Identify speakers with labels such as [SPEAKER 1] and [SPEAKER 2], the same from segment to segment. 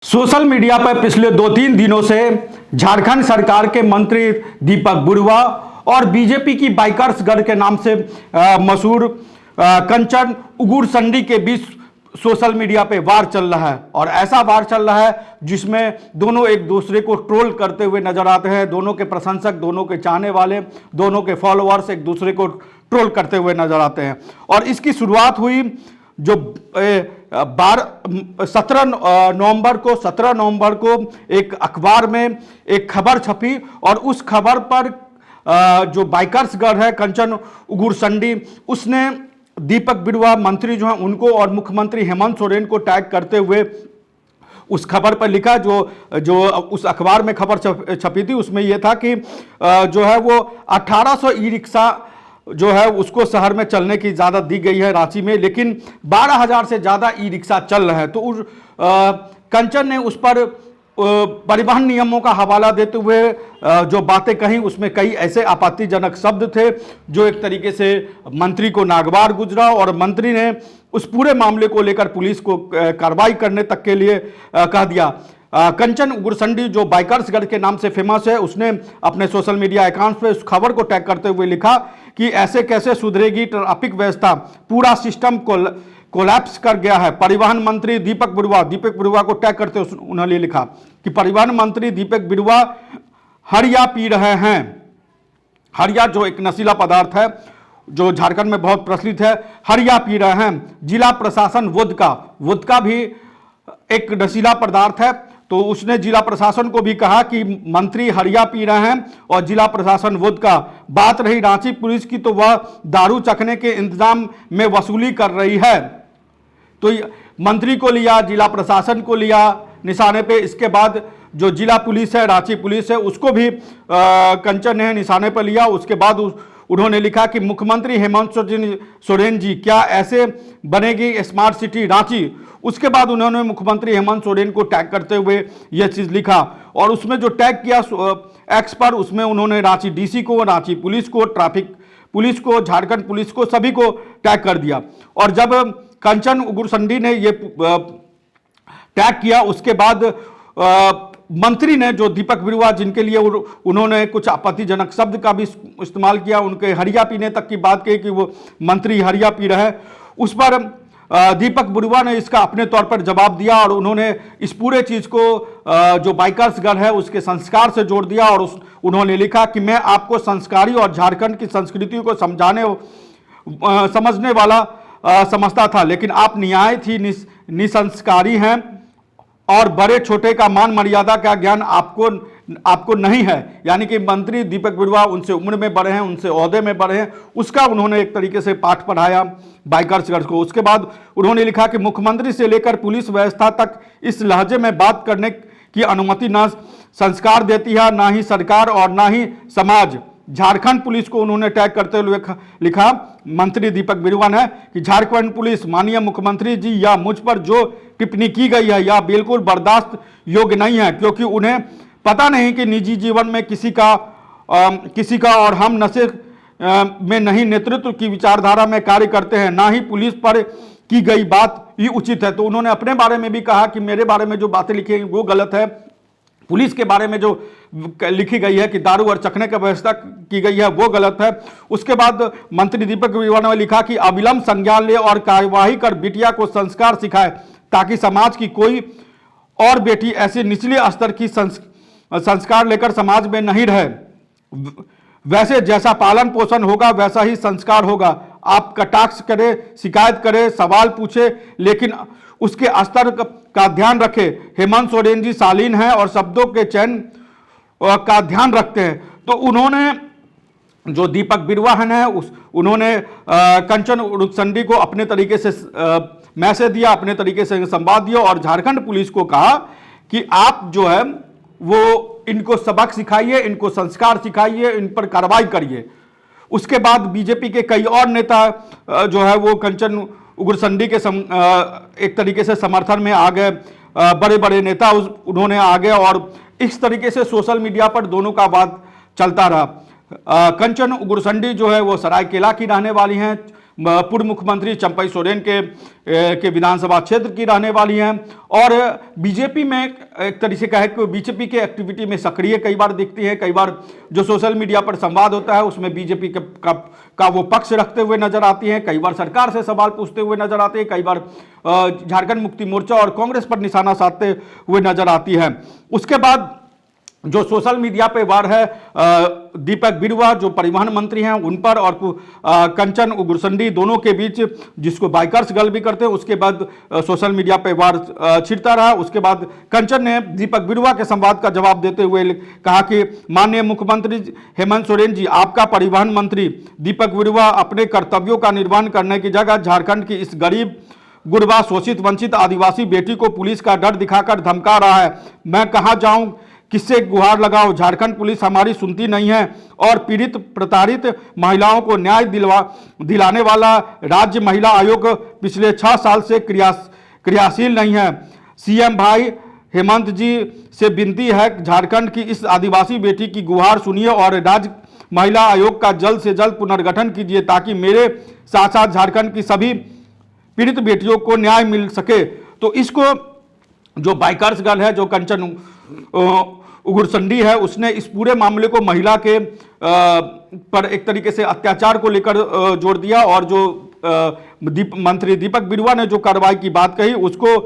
[SPEAKER 1] Social media पर पिछले 2-3 दिनों से झारखंड सरकार के मंत्री दीपक बुर्रा और बीजेपी की बाइकर्स गढ़ के नाम से मशहूर कंचन उगुरसंडी के बीच सोशल मीडिया पे वार चल रहा है। और ऐसा वार चल रहा है जिसमें दोनों एक दूसरे को ट्रोल करते हुए नजर आते हैं। दोनों के प्रशंसक, दोनों के चाहने वाले, दोनों के फॉलोअर्स एक दूसरे को ट्रोल करते हुए नजर आते हैं। और इसकी शुरुआत हुई जो 17 नवंबर को एक अखबार में एक खबर छपी और उस खबर पर जो बाइकर्स गढ़ है कंचन उगुरसंडी, उसने दीपक बुर्रा मंत्री जो हैं उनको और मुख्यमंत्री हेमंत सोरेन को टैग करते हुए उस खबर पर लिखा। जो उस अखबार में खबर छपी थी उसमें यह था कि जो है वो 1800 ई रिक्शा जो है उसको शहर में चलने की इजाज़त दी गई है रांची में, लेकिन 12,000 से ज़्यादा ई रिक्शा चल रहे हैं। तो कंचन ने उस पर परिवहन नियमों का हवाला देते हुए जो बातें कही उसमें कई ऐसे आपत्तिजनक शब्द थे जो एक तरीके से मंत्री को नागवार गुजरा और मंत्री ने उस पूरे मामले को लेकर पुलिस को कार्रवाई करने तक के लिए कह दिया। कंचन उगुरसंडी जो बाइकर्स गढ़ के नाम से फेमस है, उसने अपने सोशल मीडिया अकाउंट पे उस खबर को टैग करते हुए लिखा कि ऐसे कैसे सुधरेगी ट्रैफिक व्यवस्था, पूरा सिस्टम कोलैप्स कर गया है। परिवहन मंत्री दीपक बुर्रा को टैग करते उन्होंने लिखा कि परिवहन मंत्री दीपक बुर्रा हरिया पी रहे हैं। हरिया जो एक नशीला पदार्थ है जो झारखंड में बहुत प्रचलित है, हरिया पी रहे हैं। जिला प्रशासन वोदका भी एक नशीला पदार्थ है, तो उसने जिला प्रशासन को भी कहा कि मंत्री हरिया पी रहे हैं और जिला प्रशासन वोदका। बात रही रांची पुलिस की तो वह दारू चखने के इंतजाम में वसूली कर रही है। तो मंत्री को लिया, जिला प्रशासन को लिया निशाने पे। इसके बाद जो जिला पुलिस है, रांची पुलिस है, उसको भी कंचन ने निशाने पर लिया। उसके बाद उन्होंने लिखा कि मुख्यमंत्री हेमंत सोरेन जी, क्या ऐसे बनेगी स्मार्ट सिटी रांची। उसके बाद उन्होंने मुख्यमंत्री हेमंत सोरेन को टैग करते हुए यह चीज़ लिखा और उसमें जो टैग किया एक्स पर, उसमें उन्होंने रांची डीसी को, रांची पुलिस को, ट्रैफिक पुलिस को, झारखंड पुलिस को, सभी को टैग कर दिया। और जब कंचन उगुरसंडी ने ये टैग किया उसके बाद मंत्री ने जो दीपक बुर्रा, जिनके लिए उन्होंने कुछ आपत्तिजनक शब्द का भी इस्तेमाल किया, उनके हरिया पीने तक की बात कही कि वो मंत्री हरिया पी रहे हैं, उस पर दीपक बुर्रा ने इसका अपने तौर पर जवाब दिया और उन्होंने इस पूरे चीज़ को जो बाइकर्स गढ़ है उसके संस्कार से जोड़ दिया। और उन्होंने लिखा कि मैं आपको संस्कारी और झारखंड की संस्कृति को समझने वाला समझता था, लेकिन आप निहायत ही निसंस्कारी हैं और बड़े छोटे का मान मर्यादा का ज्ञान आपको नहीं है। यानी कि मंत्री दीपक बुर्रा उनसे उम्र में बड़े हैं, उनसे ओहदे में बड़े हैं, उसका उन्होंने एक तरीके से पाठ पढ़ाया बाइकर्स गढ़ को। उसके बाद उन्होंने लिखा कि मुख्यमंत्री से लेकर पुलिस व्यवस्था तक इस लहजे में बात करने की अनुमति न संस्कार देती है, ना ही सरकार और ना ही समाज। झारखंड पुलिस को उन्होंने टैग करते हुए लिखा मंत्री दीपक बुर्रा ने कि झारखंड पुलिस, माननीय मुख्यमंत्री जी, या मुझ पर जो टिप्पणी की गई है यह बिल्कुल बर्दाश्त योग्य नहीं है, क्योंकि उन्हें पता नहीं कि निजी जीवन में किसी का और हम नशे में नहीं नेतृत्व की विचारधारा में कार्य करते हैं, ना ही पुलिस पर की गई बात ही उचित है। तो उन्होंने अपने बारे में भी कहा कि मेरे बारे में जो बातें लिखी हैं वो गलत है, पुलिस के बारे में जो लिखी गई है कि दारू और चखने की व्यवस्था की गई है वो गलत है। उसके बाद मंत्री दीपक बुर्रा ने लिखा कि अविलंब संज्ञान ले और कार्यवाही कर बिटिया को संस्कार सिखाए, ताकि समाज की कोई और बेटी ऐसे निचले स्तर की संस्कार लेकर समाज में नहीं रहे। वैसे जैसा पालन पोषण होगा वैसा ही संस्कार होगा। आप कटाक्ष करे, शिकायत करे, सवाल पूछे, लेकिन उसके स्तर का ध्यान रखे। हेमंत सोरेन जी शालीन हैं और शब्दों के चयन का ध्यान रखते हैं। तो उन्होंने जो दीपक बुर्रा है उन्होंने कंचन उगुरसंडी को अपने तरीके से मैसेज दिया, अपने तरीके से संवाद दिया और झारखंड पुलिस को कहा कि आप जो है वो इनको सबक सिखाइए, इनको संस्कार सिखाइए, इन पर कार्रवाई करिए। उसके बाद बीजेपी के कई और नेता जो है वो कंचन उगुरसंडी के एक तरीके से समर्थन में आ गए। बड़े बड़े नेता उन्होंने आ गए और इस तरीके से सोशल मीडिया पर दोनों का वाद चलता रहा। कंचन उगुरसंडी जो है वो सरायकेला की रहने वाली हैं, पूर्व मुख्यमंत्री चंपई सोरेन के विधानसभा क्षेत्र की रहने वाली हैं और बीजेपी में एक तरीके से कहे कि बीजेपी के एक्टिविटी में सक्रिय कई बार दिखती है। कई बार जो सोशल मीडिया पर संवाद होता है उसमें बीजेपी का वो पक्ष रखते हुए नजर आती हैं, कई बार सरकार से सवाल पूछते हुए नजर आते हैं, कई बार झारखंड मुक्ति मोर्चा और कांग्रेस पर निशाना साधते हुए नजर आती है। उसके बाद जो सोशल मीडिया पे वार है दीपक बिरुवा जो परिवहन मंत्री हैं उन पर और कंचन उग्रसंडी दोनों के बीच, जिसको बाइकर्स गर्ल भी करते हैं, उसके बाद सोशल मीडिया पे वार छिड़ता रहा। उसके बाद कंचन ने दीपक बिरुवा के संवाद का जवाब देते हुए कहा कि माननीय मुख्यमंत्री हेमंत सोरेन जी, आपका परिवहन मंत्री दीपक बिरुवा अपने कर्तव्यों का निर्वहन करने की जगह झारखंड की इस गरीब गुरबा शोषित वंचित आदिवासी बेटी को पुलिस का डर दिखाकर धमका रहा है। मैं कहाँ जाऊं, किससे गुहार लगाओ? झारखंड पुलिस हमारी सुनती नहीं है और पीड़ित प्रताड़ित महिलाओं को न्याय दिलाने वाला राज्य महिला आयोग पिछले 6 साल से क्रियाशील नहीं है। सीएम भाई हेमंत जी से विनती है, झारखंड की इस आदिवासी बेटी की गुहार सुनिए और राज्य महिला आयोग का जल्द से जल्द पुनर्गठन कीजिए ताकि मेरे साथ साथ झारखंड की सभी पीड़ित बेटियों को न्याय मिल सके। तो इसको जो बाइकर्स गर्ल है, जो कंचन उग्रसंडी है, उसने इस पूरे मामले को महिला के पर एक तरीके से अत्याचार को लेकर जोड़ दिया और जो मंत्री दीपक बिरुवा ने जो कार्रवाई की बात कही उसको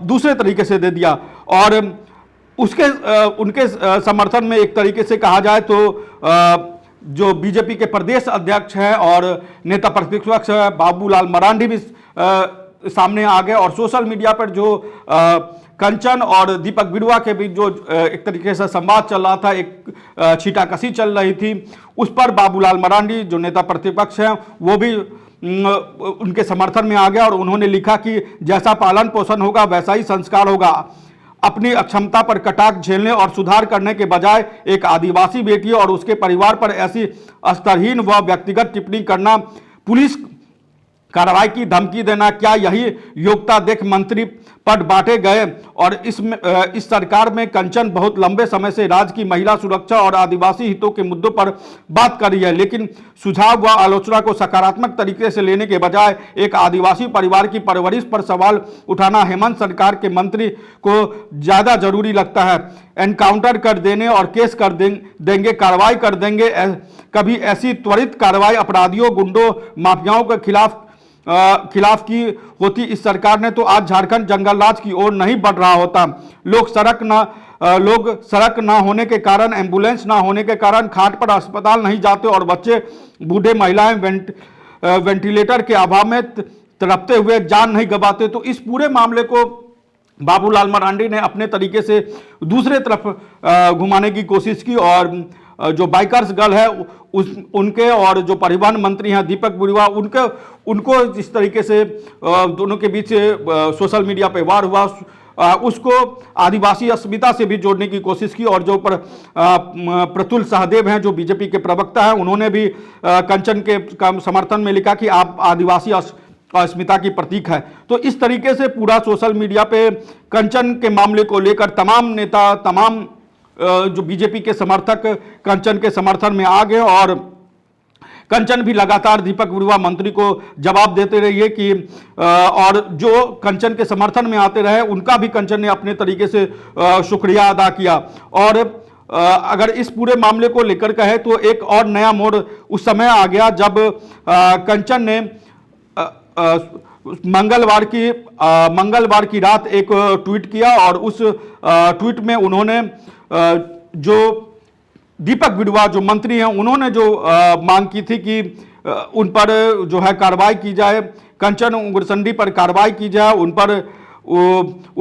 [SPEAKER 1] दूसरे तरीके से दे दिया। और उसके उनके समर्थन में एक तरीके से कहा जाए तो जो बीजेपी के प्रदेश अध्यक्ष हैं और नेता प्रतिपक्ष बाबूलाल मरांडी भी सामने आ गए और सोशल मीडिया पर जो कंचन और दीपक बिरुवा के बीच जो एक तरीके से संवाद चल रहा था, एक छीटाकशी चल रही थी, उस पर बाबूलाल मरांडी जो नेता प्रतिपक्ष हैं वो भी उनके समर्थन में आ गया और उन्होंने लिखा कि जैसा पालन पोषण होगा वैसा ही संस्कार होगा। अपनी अक्षमता पर कटाक्ष झेलने और सुधार करने के बजाय एक आदिवासी बेटी और उसके परिवार पर ऐसी स्तरहीन व व्यक्तिगत टिप्पणी करना, पुलिस कार्रवाई की धमकी देना, क्या यही योग्यता देख मंत्री पद बांटे गए? और इस सरकार में कंचन बहुत लंबे समय से राज्य की महिला सुरक्षा और आदिवासी हितों के मुद्दों पर बात कर रही है, लेकिन सुझाव व आलोचना को सकारात्मक तरीके से लेने के बजाय एक आदिवासी परिवार की परवरिश पर सवाल उठाना हेमंत सरकार के मंत्री को ज्यादा जरूरी लगता है। एनकाउंटर कर देने और केस कर देंगे, कार्रवाई कर देंगे, कभी ऐसी त्वरित कार्रवाई अपराधियों, गुंडों, माफियाओं के खिलाफ की होती इस सरकार ने तो आज झारखंड जंगल राज की ओर नहीं बढ़ रहा होता। लोग सड़क ना होने के कारण, एम्बुलेंस ना होने के कारण खाट पर अस्पताल नहीं जाते और बच्चे, बूढ़े, महिलाएं वेंटिलेटर के अभाव में तड़पते हुए जान नहीं गंवाते। तो इस पूरे मामले को बाबूलाल मरांडी ने अपने तरीके से दूसरे तरफ घुमाने की कोशिश की और जो बाइकर्स गर्ल है उनके और जो परिवहन मंत्री हैं दीपक बिरुवा, उनको जिस तरीके से दोनों के बीच सोशल मीडिया पे वार हुआ, उसको आदिवासी अस्मिता से भी जोड़ने की कोशिश की। और जो प्रतुल सहदेव हैं जो बीजेपी के प्रवक्ता हैं, उन्होंने भी कंचन के समर्थन में लिखा कि आप आदिवासी अस्मिता की प्रतीक है। तो इस तरीके से पूरा सोशल मीडिया पे कंचन के मामले को लेकर तमाम नेता, तमाम जो बीजेपी के समर्थक कंचन के समर्थन में आ गए और कंचन भी लगातार दीपक बिरुवा मंत्री को जवाब देते रहिए कि और जो कंचन के समर्थन में आते रहे उनका भी कंचन ने अपने तरीके से शुक्रिया अदा किया। और अगर इस पूरे मामले को लेकर कहे तो एक और नया मोड़ उस समय आ गया जब कंचन ने मंगलवार की रात एक ट्वीट किया और उस ट्वीट में उन्होंने जो दीपक बिरुवा जो मंत्री हैं उन्होंने जो मांग की थी कि उन पर जो है कार्रवाई की जाए, कंचन उग्रसंडी पर कार्रवाई की जाए, उन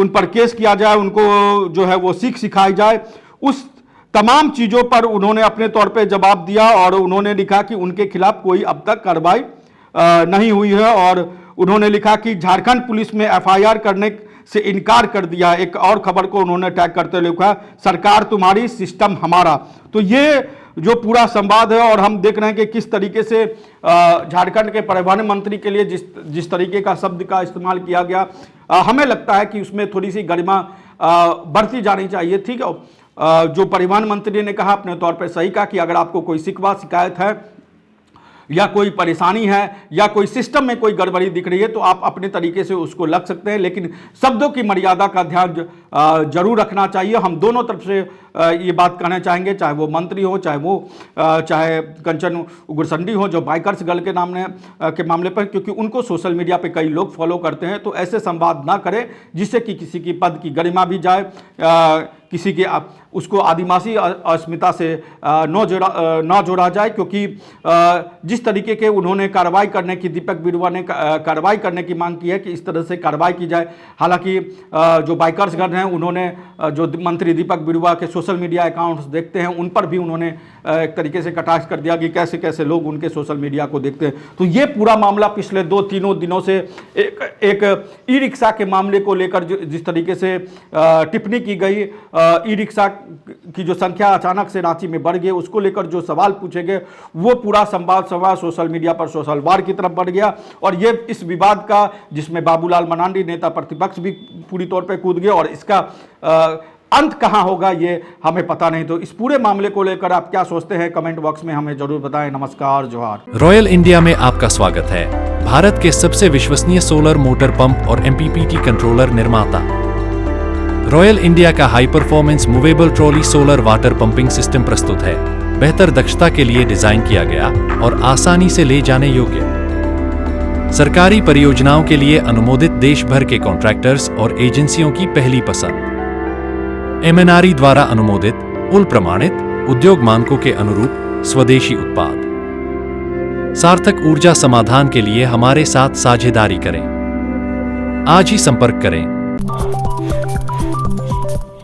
[SPEAKER 1] पर केस किया जाए, उनको जो है वो सीख सिखाई जाए, उस तमाम चीज़ों पर उन्होंने अपने तौर पे जवाब दिया और उन्होंने लिखा कि उनके खिलाफ कोई अब तक कार्रवाई नहीं हुई है। और उन्होंने लिखा कि झारखंड पुलिस में एफआईआर करने से इनकार कर दिया। एक और खबर को उन्होंने टैग करते हुए लिखा, सरकार तुम्हारी सिस्टम हमारा। तो ये जो पूरा संवाद है और हम देख रहे हैं कि किस तरीके से झारखंड के परिवहन मंत्री के लिए जिस तरीके का शब्द का इस्तेमाल किया गया, हमें लगता है कि उसमें थोड़ी सी गरिमा बढ़ती जानी चाहिए। ठीक है, जो परिवहन मंत्री ने कहा अपने तौर पर सही कहा कि अगर आपको कोई शिकवा शिकायत है या कोई परेशानी है या कोई सिस्टम में कोई गड़बड़ी दिख रही है तो आप अपने तरीके से उसको लग सकते हैं, लेकिन शब्दों की मर्यादा का ध्यान जरूर रखना चाहिए। हम दोनों तरफ से ये बात कहना चाहेंगे, चाहे वो मंत्री हो, चाहे कंचन उग्रसंडी हो, जो बाइकर्स गर्ल के मामले पर, क्योंकि उनको सोशल मीडिया पे कई लोग फॉलो करते हैं, तो ऐसे संवाद ना करें जिससे कि किसी की पद की गरिमा भी जाए, किसी के उसको आदिवासी अस्मिता से न जोड़ा जाए। क्योंकि जिस तरीके के उन्होंने कार्रवाई करने की, दीपक बिरुवा ने कार्रवाई करने की मांग की है कि इस तरह से कार्रवाई की जाए। हालांकि जो बाइकर्स गण हैं उन्होंने जो मंत्री दीपक बिरुवा के सोशल मीडिया अकाउंट्स देखते हैं उन पर भी उन्होंने एक तरीके से कटाक्ष कर दिया कि कैसे कैसे लोग उनके सोशल मीडिया को देखते हैं। तो ये पूरा मामला पिछले 2-3 दिनों से एक ई रिक्शा के मामले को लेकर जिस तरीके से टिप्पणी की गई, ई रिक्शा की जो संख्या अचानक से रांची में बढ़ गई, उसको लेकर जो सवाल पूछे गए, वो पूरा संवाद सोशल मीडिया पर सोशल वार की तरफ बढ़ गया। और ये इस विवाद का, जिसमें बाबूलाल मरांडी नेता प्रतिपक्ष भी पूरी तौर पे कूद गए, और इसका अंत कहां होगा ये हमें पता नहीं। तो इस पूरे मामले को लेकर आप क्या सोचते हैं, कमेंट बॉक्स में हमें जरूर बताएं। नमस्कार, जोहार।
[SPEAKER 2] रॉयल इंडिया में आपका स्वागत है। भारत के सबसे विश्वसनीय सोलर मोटर पंप और MPPT कंट्रोलर निर्माता। रॉयल इंडिया का high performance movable trolley solar water pumping system प्रस्तुत है। बेहतर दक्षता के लिए डिजाइन किया गया और आसानी से ले जाने योग्य। सरकारी परियोजनाओं के लिए अनुमोदित, देश भर के कॉन्ट्रैक्टर्स और एजेंसियों की पहली पसंद। MNRE द्वारा अनुमोदित, उल प्रमाणित, उद्योग मानकों के अनुरूप स्वदेशी उत्पाद। सार्थक ऊर्जा समाधान के लिए हमारे साथ साझेदारी करें। आज ही संपर्क करें।